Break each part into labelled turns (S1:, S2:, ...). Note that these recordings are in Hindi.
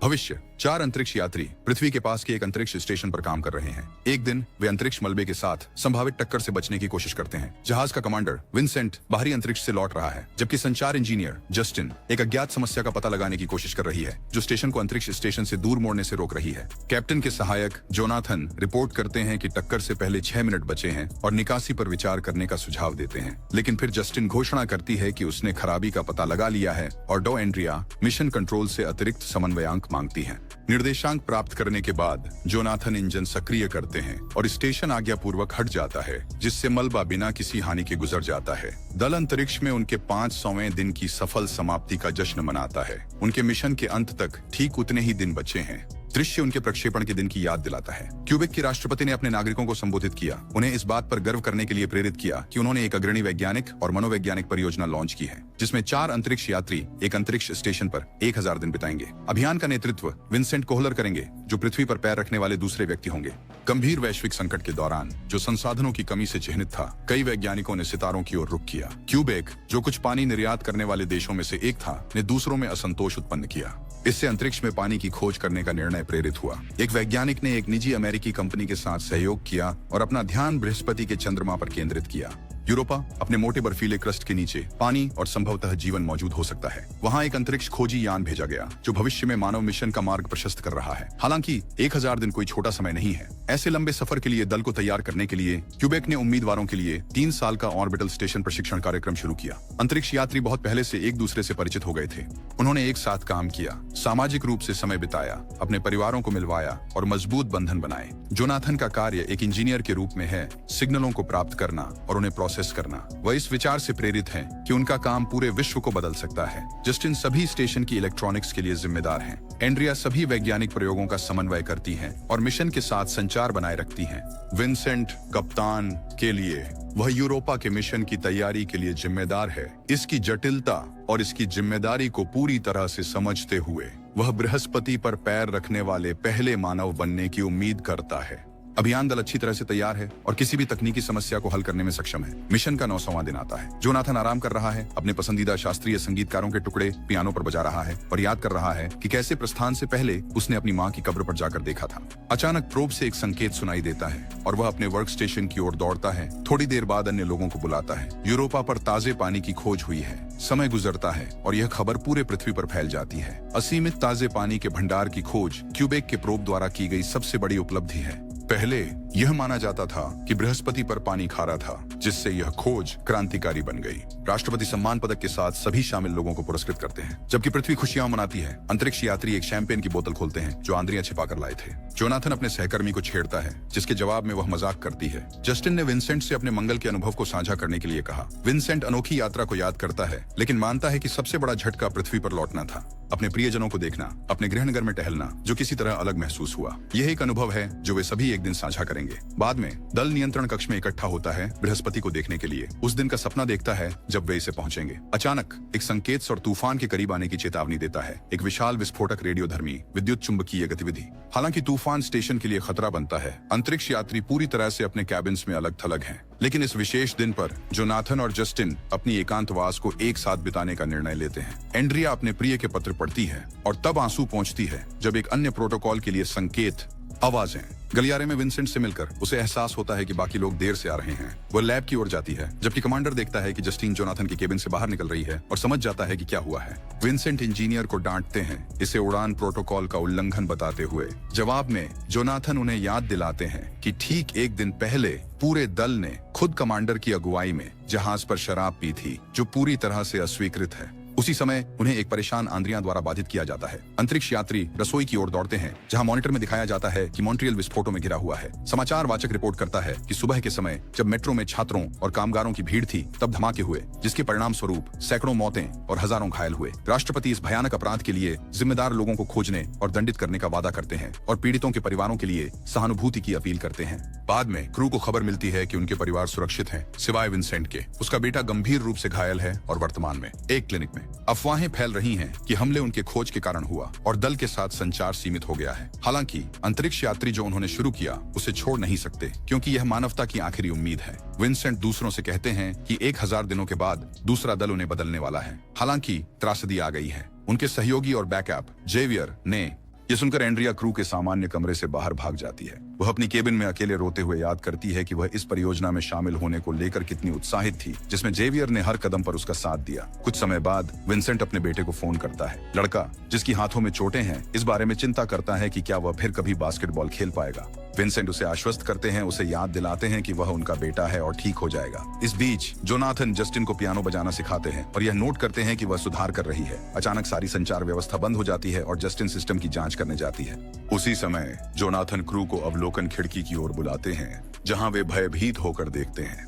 S1: भविष्य। 4 अंतरिक्ष यात्री पृथ्वी के पास के एक अंतरिक्ष स्टेशन पर काम कर रहे हैं। एक दिन वे अंतरिक्ष मलबे के साथ संभावित टक्कर से बचने की कोशिश करते हैं। जहाज का कमांडर विंसेंट बाहरी अंतरिक्ष से लौट रहा है, जबकि संचार इंजीनियर जस्टिन एक अज्ञात समस्या का पता लगाने की कोशिश कर रही है, जो स्टेशन को अंतरिक्ष स्टेशन से दूर मोड़ने से रोक रही है। कैप्टन के सहायक जोनाथन रिपोर्ट करते हैं कि टक्कर से पहले 6 मिनट बचे हैं और निकासी पर विचार करने का सुझाव देते हैं। लेकिन फिर जस्टिन घोषणा करती है कि उसने खराबी का पता लगा लिया है और डो एंड्रिया मिशन कंट्रोल से अतिरिक्त समन्वयांक मांगती है। निर्देशांक प्राप्त करने के बाद जोनाथन इंजन सक्रिय करते हैं और स्टेशन आज्ञापूर्वक हट जाता है, जिससे मलबा बिना किसी हानि के गुजर जाता है। दल अंतरिक्ष में उनके 500वें दिन की सफल समाप्ति का जश्न मनाता है। उनके मिशन के अंत तक ठीक उतने ही दिन बचे हैं। दृश्य उनके प्रक्षेपण के दिन की याद दिलाता है। क्यूबेक के राष्ट्रपति ने अपने नागरिकों को संबोधित किया, उन्हें इस बात पर गर्व करने के लिए प्रेरित किया कि उन्होंने एक अग्रणी वैज्ञानिक और मनोवैज्ञानिक परियोजना लॉन्च की है, जिसमें 4 अंतरिक्ष यात्री एक अंतरिक्ष स्टेशन पर 1000 दिन बिताएंगे। अभियान का नेतृत्व विंसेंट कोहलर करेंगे, जो पृथ्वी पर पैर रखने वाले दूसरे व्यक्ति होंगे। गंभीर वैश्विक संकट के दौरान, जो संसाधनों की कमी से चिह्नित था, कई वैज्ञानिकों ने सितारों की ओर रुख किया। क्यूबेक, जो कुछ पानी निर्यात करने वाले देशों में से एक था, ने दूसरों में असंतोष उत्पन्न किया। इससे अंतरिक्ष में पानी की खोज करने का निर्णय प्रेरित हुआ। एक वैज्ञानिक ने एक निजी अमेरिकी कंपनी के साथ सहयोग किया और अपना ध्यान बृहस्पति के चंद्रमा पर केंद्रित किया। यूरोपा अपने मोटे बर्फीले क्रस्ट के नीचे पानी और संभवतः जीवन मौजूद हो सकता है। वहां एक अंतरिक्ष खोजी यान भेजा गया, जो भविष्य में मानव मिशन का मार्ग प्रशस्त कर रहा है। हालांकि 1000 दिन कोई छोटा समय नहीं है। ऐसे लंबे सफर के लिए दल को तैयार करने के लिए क्यूबेक ने उम्मीदवारों के लिए 3 साल का ऑर्बिटल स्टेशन प्रशिक्षण कार्यक्रम शुरू किया। अंतरिक्ष यात्री बहुत पहले से एक दूसरे से परिचित हो गए थे। उन्होंने एक साथ काम किया, सामाजिक रूप से समय बिताया, अपने परिवारों को मिलवाया और मजबूत बंधन बनाए। जोनाथन का कार्य एक इंजीनियर के रूप में है सिग्नलों को प्राप्त करना और उन्हें प्रोसेस करना। वह इस विचार से प्रेरित हैं कि उनका काम पूरे विश्व को बदल सकता है। जस्टिन सभी स्टेशन की इलेक्ट्रॉनिक्स के लिए जिम्मेदार हैं। एंड्रिया सभी वैज्ञानिक प्रयोगों का समन्वय करती हैं और मिशन के साथ संचार बनाए रखती हैं। विंसेंट कप्तान के लिए, वह यूरोपा के मिशन की तैयारी के लिए जिम्मेदार है। इसकी जटिलता और इसकी जिम्मेदारी को पूरी तरह से समझते हुए वह बृहस्पति पर पैर रखने वाले पहले मानव बनने की उम्मीद करता है। अभियान दल अच्छी तरह से तैयार है और किसी भी तकनीकी समस्या को हल करने में सक्षम है। मिशन का 9वां दिन आता है। जोनाथन आराम कर रहा है, अपने पसंदीदा शास्त्रीय संगीतकारों के टुकड़े पियानो पर बजा रहा है और याद कर रहा है कि कैसे प्रस्थान से पहले उसने अपनी माँ की कब्र पर जाकर देखा था। अचानक प्रोब से एक संकेत सुनाई देता है और वह अपने वर्क स्टेशन की ओर दौड़ता है। थोड़ी देर बाद अन्य लोगों को बुलाता है। यूरोपा पर ताजे पानी की खोज हुई है। समय गुजरता है और यह खबर पूरे पृथ्वी पर फैल जाती है। असीमित ताजे पानी के भंडार की खोज क्यूबेक के प्रोब द्वारा की गई सबसे बड़ी उपलब्धि है। पहले यह माना जाता था कि बृहस्पति पर पानी खारा था, जिससे यह खोज क्रांतिकारी बन गई। राष्ट्रपति सम्मान पदक के साथ सभी शामिल लोगों को पुरस्कृत करते हैं, जबकि पृथ्वी खुशियां मनाती है। अंतरिक्ष यात्री एक शैंपेन की बोतल खोलते हैं, जो आंद्रिया छिपा कर लाए थे। जोनाथन अपने सहकर्मी को छेड़ता है, जिसके जवाब में वह मजाक करती है। जस्टिन ने विंसेंट से अपने मंगल के अनुभव को साझा करने के लिए कहा। विंसेंट अनोखी यात्रा को याद करता है, लेकिन मानता है कि सबसे बड़ा झटका पृथ्वी पर लौटना था। अपने प्रियजनों को देखना, अपने गृहनगर में टहलना, जो किसी तरह अलग महसूस हुआ। यह एक अनुभव है जो वे सभी एक दिन साझा करेंगे। बाद में दल नियंत्रण कक्ष में इकट्ठा होता है बृहस्पति को देखने के लिए। उस दिन का सपना देखता है जब वे इसे पहुंचेंगे। अचानक एक संकेत और तूफान के करीब आने की चेतावनी देता है। एक विशाल विस्फोटक रेडियोधर्मी विद्युत चुंबकीय गतिविधि। हालांकि तूफान स्टेशन के लिए खतरा बनता है। अंतरिक्ष यात्री पूरी तरह से अपने कैबिन्स में अलग थलग हैं। लेकिन इस विशेष दिन पर जोनाथन और जस्टिन अपनी एकांतवास को एक साथ बिताने का निर्णय लेते हैं। एंड्रिया अपने प्रिय के पत्र पढ़ती है और तब आंसू पहुंचती है जब एक अन्य प्रोटोकॉल के लिए संकेत आवाजें। गलियारे में विंसेंट से मिलकर उसे एहसास होता है कि बाकी लोग देर से आ रहे हैं। वह लैब की ओर जाती है, जबकि कमांडर देखता है कि जस्टिन जोनाथन के केबिन से बाहर निकल रही है और समझ जाता है कि क्या हुआ है। विंसेंट इंजीनियर को डांटते हैं, इसे उड़ान प्रोटोकॉल का उल्लंघन बताते हुए। जवाब में जोनाथन उन्हें याद दिलाते हैं कि ठीक एक दिन पहले पूरे दल ने खुद कमांडर की अगुवाई में जहाज पर शराब पी थी, जो पूरी तरह से अस्वीकृत है। उसी समय उन्हें एक परेशान आंद्रिया द्वारा बाधित किया जाता है। अंतरिक्ष यात्री रसोई की ओर दौड़ते हैं, जहां मॉनिटर में दिखाया जाता है कि मॉन्ट्रियल विस्फोटों में घिरा हुआ है। समाचार वाचक रिपोर्ट करता है कि सुबह के समय जब मेट्रो में छात्रों और कामगारों की भीड़ थी, तब धमाके हुए, जिसके परिणाम स्वरूप सैकड़ों मौतें और हजारों घायल हुए। राष्ट्रपति इस भयानक अपराध के लिए जिम्मेदार लोगों को खोजने और दंडित करने का वादा करते हैं और पीड़ितों के परिवारों के लिए सहानुभूति की अपील करते हैं। बाद में क्रू को खबर मिलती है कि उनके परिवार सुरक्षित हैं, सिवाय विंसेंट के। उसका बेटा गंभीर रूप से घायल है और वर्तमान में एक क्लिनिक में। अफवाहें फैल रही हैं कि हमले उनके खोज के कारण हुआ और दल के साथ संचार सीमित हो गया है। हालांकि अंतरिक्ष यात्री जो उन्होंने शुरू किया उसे छोड़ नहीं सकते, क्योंकि यह मानवता की आखिरी उम्मीद है। विंसेंट दूसरों से कहते हैं कि 1000 दिनों के बाद दूसरा दल उन्हें बदलने वाला है। हालांकि त्रासदी आ गई है। उनके सहयोगी और बैकअप जेवियर ने ये सुनकर एंड्रिया क्रू के सामान्य कमरे से बाहर भाग जाती है। वह अपनी केबिन में अकेले रोते हुए याद करती है कि वह इस परियोजना में शामिल होने को लेकर कितनी उत्साहित थी, जिसमें जेवियर ने हर कदम पर उसका साथ दिया। कुछ समय बाद विंसेंट अपने बेटे को फोन करता है। लड़का, जिसकी हाथों में चोटें हैं, इस बारे में चिंता करता है कि क्या वह फिर कभी बास्केटबॉल खेल पाएगा। विंसेंट उसे आश्वस्त करते हैं, उसे याद दिलाते हैं कि वह उनका बेटा है और ठीक हो जाएगा। इस बीच जोनाथन जस्टिन को पियानो बजाना सिखाते हैं और यह नोट करते हैं कि वह सुधार कर रही है। अचानक सारी संचार व्यवस्था बंद हो जाती है और जस्टिन सिस्टम की जांच करने जाती है। उसी समय जोनाथन क्रू को अवलोकन खिड़की की ओर बुलाते हैं, जहां वे भयभीत होकर देखते हैं।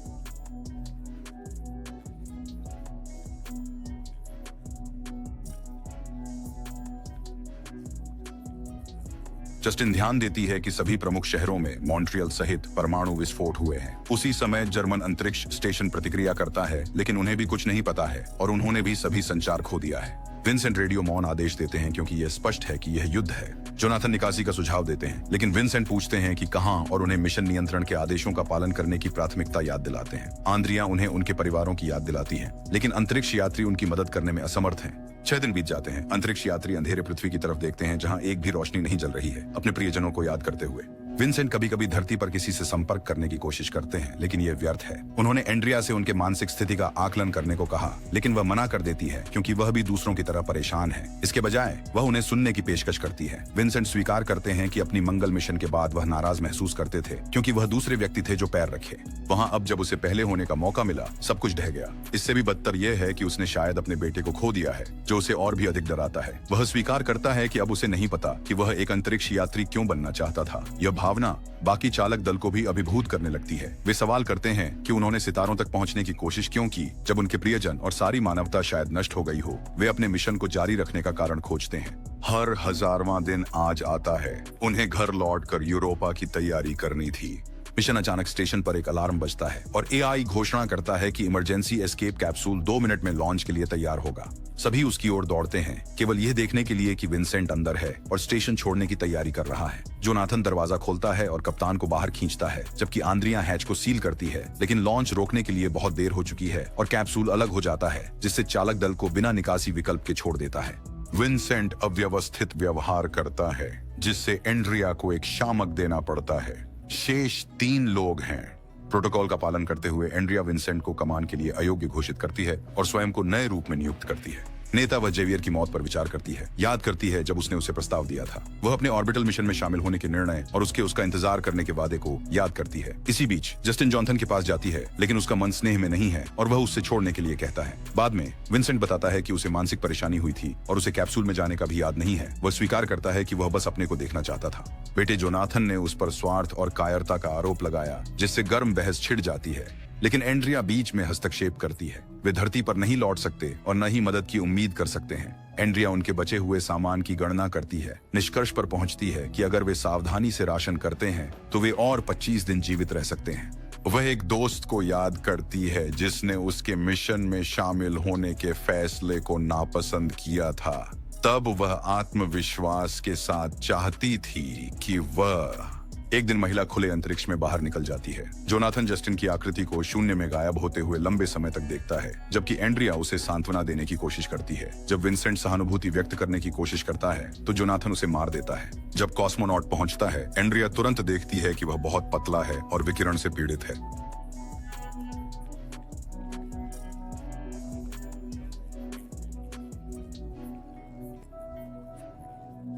S1: जस्टिन ध्यान देती है कि सभी प्रमुख शहरों में मॉन्ट्रियल सहित परमाणु विस्फोट हुए हैं। उसी समय जर्मन अंतरिक्ष स्टेशन प्रतिक्रिया करता है, लेकिन उन्हें भी कुछ नहीं पता है और उन्होंने भी सभी संचार खो दिया है। विंसेंट रेडियो मौन आदेश देते हैं क्योंकि यह स्पष्ट है कि यह युद्ध है। जोनाथन निकासी का सुझाव देते हैं, लेकिन विंसेंट पूछते हैं कि कहां और उन्हें मिशन नियंत्रण के आदेशों का पालन करने की प्राथमिकता याद दिलाते हैं। आंद्रिया उन्हें उनके परिवारों की याद दिलाती है, लेकिन अंतरिक्ष यात्री उनकी मदद करने में असमर्थ हैं। 6 दिन बीत जाते हैं। अंतरिक्ष यात्री अंधेरे पृथ्वी की तरफ देखते हैं, जहां एक भी रोशनी नहीं जल रही है, अपने प्रियजनों को याद करते हुए। विंसेंट कभी कभी धरती पर किसी से संपर्क करने की कोशिश करते हैं, लेकिन यह व्यर्थ है। उन्होंने एंड्रिया से उनके मानसिक स्थिति का आकलन करने को कहा, लेकिन वह मना कर देती है क्योंकि वह भी दूसरों की तरह परेशान है। इसके बजाय वह उन्हें सुनने की पेशकश करती है। विंसेंट स्वीकार करते हैं कि अपनी मंगल मिशन के बाद वह नाराज महसूस करते थे क्योंकि वह दूसरे व्यक्ति थे जो पैर रखे। वहां अब जब उसे पहले होने का मौका मिला, सब कुछ ढह गया। इससे भी बदतर यह है कि उसने शायद अपने बेटे को खो दिया है, जो उसे और भी अधिक डराता है। वह स्वीकार करता है कि अब उसे नहीं पता कि वह एक अंतरिक्ष यात्री क्यों बनना चाहता था। यह भावना बाकी चालक दल को भी अभिभूत करने लगती है। वे सवाल करते हैं कि उन्होंने सितारों तक पहुंचने की कोशिश क्यों की, जब उनके प्रियजन और सारी मानवता शायद नष्ट हो गई हो। वे अपने मिशन को जारी रखने का कारण खोजते हैं। हर 1000वां दिन आज आता है। उन्हें घर लौटकर यूरोपा की तैयारी करनी थी। मिशन अचानक स्टेशन पर एक अलार्म बजता है और एआई घोषणा करता है कि इमरजेंसी एस्केप कैप्सूल 2 मिनट में लॉन्च के लिए तैयार होगा। सभी उसकी ओर दौड़ते हैं, केवल यह देखने के लिए कि विंसेंट अंदर है और स्टेशन छोड़ने की तैयारी कर रहा है। जोनाथन दरवाजा खोलता है और कप्तान को बाहर खींचता है, जबकि आंद्रिया हैच को सील करती है, लेकिन लॉन्च रोकने के लिए बहुत देर हो चुकी है और कैप्सूल अलग हो जाता है, जिससे चालक दल को बिना निकासी विकल्प के छोड़ देता है। विंसेंट अव्यवस्थित व्यवहार करता है, जिससे एंड्रिया को एक शामक देना पड़ता है। शेष 3 लोग हैं। प्रोटोकॉल का पालन करते हुए एंड्रिया विंसेंट को कमान के लिए अयोग्य घोषित करती है और स्वयं को नए रूप में नियुक्त करती है। नेता वह जेवियर की मौत पर विचार करती है, याद करती है जब उसने उसे प्रस्ताव दिया था। वह अपने ऑर्बिटल मिशन में शामिल होने के निर्णय और उसका इंतजार करने के वादे को याद करती है। इसी बीच जस्टिन जॉनथन के पास जाती है, लेकिन उसका मन स्नेह में नहीं है और वह उससे छोड़ने के लिए कहता है। बाद में विंसेंट बताता है कि उसे मानसिक परेशानी हुई थी और उसे कैप्सूल में जाने का भी याद नहीं है। वह स्वीकार करता है कि वह बस अपने को देखना चाहता था। बेटे जोनाथन ने उस पर स्वार्थ और कायरता का आरोप लगाया, जिससे गर्म बहस छिड़ जाती है, लेकिन एंड्रिया बीच में हस्तक्षेप करती है। वे धरती पर नहीं लौट सकते और न ही मदद की उम्मीद कर सकते हैं। एंड्रिया उनके बचे हुए सामान की गणना करती है, निष्कर्ष पर पहुंचती है कि अगर वे सावधानी से राशन करते हैं तो वे और 25 दिन जीवित रह सकते हैं। वह एक दोस्त को याद करती है जिसने उसके मिशन में शामिल होने के फैसले को नापसंद किया था। तब वह आत्मविश्वास के साथ चाहती थी कि वह एक दिन महिला खुले अंतरिक्ष में बाहर निकल जाती है। जोनाथन जस्टिन की आकृति को शून्य में गायब होते हुए लंबे समय तक देखता है, जबकि एंड्रिया उसे सांत्वना देने की कोशिश करती है। जब विंसेंट सहानुभूति व्यक्त करने की कोशिश करता है तो जोनाथन उसे मार देता है। जब कॉस्मोनॉट पहुंचता है, एंड्रिया तुरंत देखती है कि वह बहुत पतला है और विकिरण से पीड़ित है।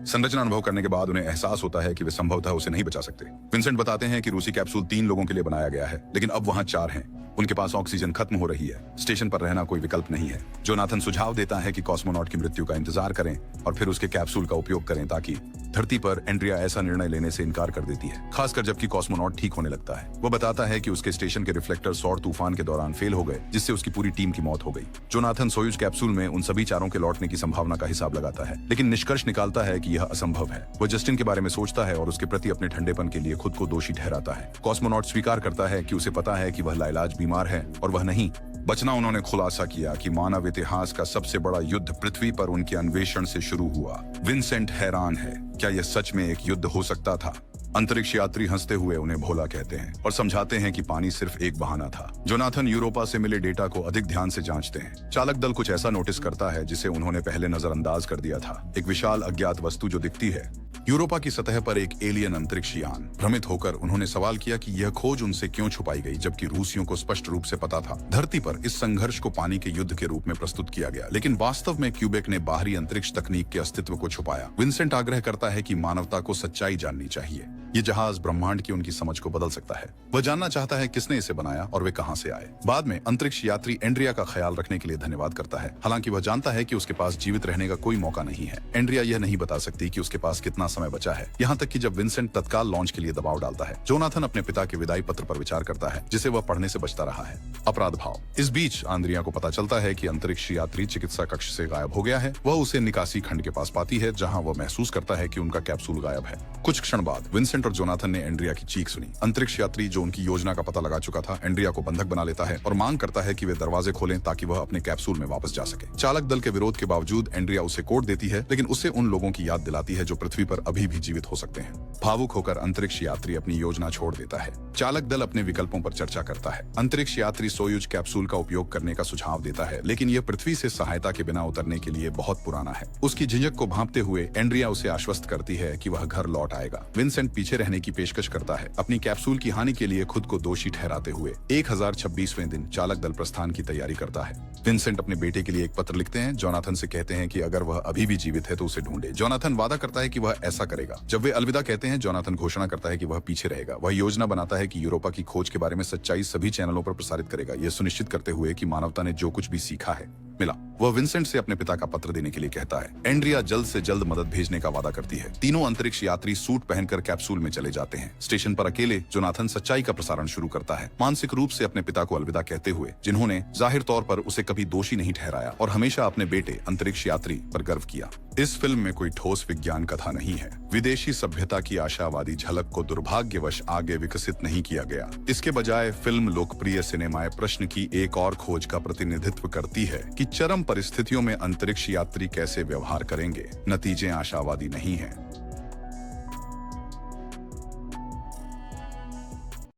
S1: संरचना अनुभव करने के बाद उन्हें एहसास होता है कि वे संभवतः उसे नहीं बचा सकते। विंसेंट बताते हैं कि रूसी कैप्सूल 3 लोगों के लिए बनाया गया है, लेकिन अब वहां 4 हैं। उनके पास ऑक्सीजन खत्म हो रही है। स्टेशन पर रहना कोई विकल्प नहीं है। जोनाथन सुझाव देता है कि कॉस्मोनॉट की मृत्यु का इंतजार करें और फिर उसके कैप्सूल का उपयोग करें, ताकि धरती पर एंड्रिया ऐसा निर्णय लेने से इनकार कर देती है, खासकर जबकि कॉस्मोनॉट ठीक होने लगता है। वो बताता है कि उसके स्टेशन के रिफ्लेक्टर सौर तूफान के दौरान फेल हो गए, जिससे उसकी पूरी टीम की मौत हो गई। जोनाथन सोयूज कैप्सूल में उन सभी 4 के लौटने की संभावना का हिसाब लगाता है, लेकिन निष्कर्ष निकालता है कि यह असंभव है। वो जस्टिन के बारे में सोचता है और उसके प्रति अपने ठंडेपन के लिए खुद को दोषी ठहराता है। कॉस्मोनॉट स्वीकार करता है कि उसे पता है कि वह लाइलाज बीमार है और वह नहीं बचना। उन्होंने खुलासा किया कि मानव इतिहास का सबसे बड़ा युद्ध पृथ्वी पर उनके अन्वेषण से शुरू हुआ। विंसेंट हैरान है, क्या यह सच में एक युद्ध हो सकता था? अंतरिक्ष यात्री हंसते हुए उन्हें भोला कहते हैं और समझाते हैं कि पानी सिर्फ एक बहाना था। जोनाथन यूरोपा से मिले डेटा को अधिक ध्यान से जांचते हैं। चालक दल कुछ ऐसा नोटिस करता है जिसे उन्होंने पहले नजरअंदाज कर दिया था। एक विशाल अज्ञात वस्तु जो दिखती है यूरोपा की सतह पर एक एलियन अंतरिक्ष यान। भ्रमित होकर उन्होंने सवाल किया कि यह खोज उनसे क्यों छुपाई गई, जबकि रूसियों को स्पष्ट रूप से पता था। धरती पर इस संघर्ष को पानी के युद्ध के रूप में प्रस्तुत किया गया, लेकिन वास्तव में क्यूबेक ने बाहरी अंतरिक्ष तकनीक के अस्तित्व को छुपाया। विंसेंट आग्रह करता है कि मानवता को सच्चाई जाननी चाहिए। ये जहाज ब्रह्मांड की उनकी समझ को बदल सकता है। वह जानना चाहता है किसने इसे बनाया और वे कहां से आए। बाद में अंतरिक्ष यात्री एंड्रिया का ख्याल रखने के लिए धन्यवाद करता है, हालांकि वह जानता है कि उसके पास जीवित रहने का कोई मौका नहीं है। एंड्रिया यह नहीं बता सकती कि उसके पास कितना समय बचा है, यहाँ तक कि जब विंसेंट तत्काल लॉन्च के लिए दबाव डालता है। जोनाथन अपने पिता के विदाई पत्र पर विचार करता है, जिसे वह पढ़ने से बचता रहा है। अपराध भाव। इस बीच आंद्रिया को पता चलता है कि अंतरिक्ष यात्री चिकित्सा कक्ष से गायब हो गया है। वह उसे निकासी खंड के पास पाती है, जहाँ वह महसूस करता है कि उनका कैप्सूल गायब है। कुछ क्षण बाद विंसेंट और जोनाथन ने एंड्रिया की चीख सुनी। अंतरिक्ष यात्री, जो उनकी योजना का पता लगा चुका था, एंड्रिया को बंधक बना लेता है और मांग करता है कि वे दरवाजे खोलें ताकि वह अपने कैप्सूल में वापस जा सके। चालक दल के विरोध के बावजूद एंड्रिया उसे कोड देती है, लेकिन उसे उन लोगों की याद दिलाती है जो पृथ्वी पर अभी भी जीवित हो सकते हैं। भावुक होकर अंतरिक्ष यात्री अपनी योजना छोड़ देता है। चालक दल अपने विकल्पों पर चर्चा करता है। अंतरिक्ष यात्री सोयूज कैप्सूल का उपयोग करने का सुझाव देता है, लेकिन यह पृथ्वी से सहायता के बिना उतरने के लिए बहुत पुराना है। उसकी झिझक को भांपते हुए एंड्रिया उसे आश्वस्त करती है कि वह घर लौट आएगा। विंसेंट पीछे रहने की पेशकश करता है, अपनी कैप्सूल की हानि के लिए खुद को दोषी ठहराते हुए। 1026वें दिन चालक दल प्रस्थान की तैयारी करता है। विंसेंट अपने बेटे के लिए एक पत्र लिखते हैं। जोनाथन से कहते हैं कि अगर वह अभी भी जीवित है तो उसे ढूंढे। जोनाथन वादा करता है कि वह ऐसा करेगा। जब वे अलविदा कहते हैं, जोनाथन घोषणा करता है कि वह पीछे रहेगा। वह योजना बनाता है कि यूरोपा की खोज के बारे में सच्चाई सभी चैनलों पर प्रसारित करेगा, यह सुनिश्चित करते हुए कि मानवता ने जो कुछ भी सीखा है मिला। वह विंसेंट से अपने पिता का पत्र देने के लिए कहता है। एंड्रिया जल्द से जल्द मदद भेजने का वादा करती है। तीनों अंतरिक्ष यात्री सूट पहनकर कैप्सूल में चले जाते हैं। स्टेशन पर अकेले जोनाथन सच्चाई का प्रसारण शुरू करता है, मानसिक रूप से अपने पिता को अलविदा कहते हुए, जिन्होंने जाहिर तौर पर उसे कभी दोषी नहीं ठहराया और हमेशा अपने बेटे अंतरिक्ष यात्री पर गर्व किया। इस फिल्म में कोई ठोस विज्ञान कथा नहीं है। विदेशी सभ्यता की आशावादी झलक को दुर्भाग्यवश आगे विकसित नहीं किया गया। इसके बजाय फिल्म लोकप्रिय सिनेमाए प्रश्न की एक और खोज का प्रतिनिधित्व करती है कि चरम परिस्थितियों में अंतरिक्ष यात्री कैसे व्यवहार करेंगे। नतीजे आशावादी नहीं हैं।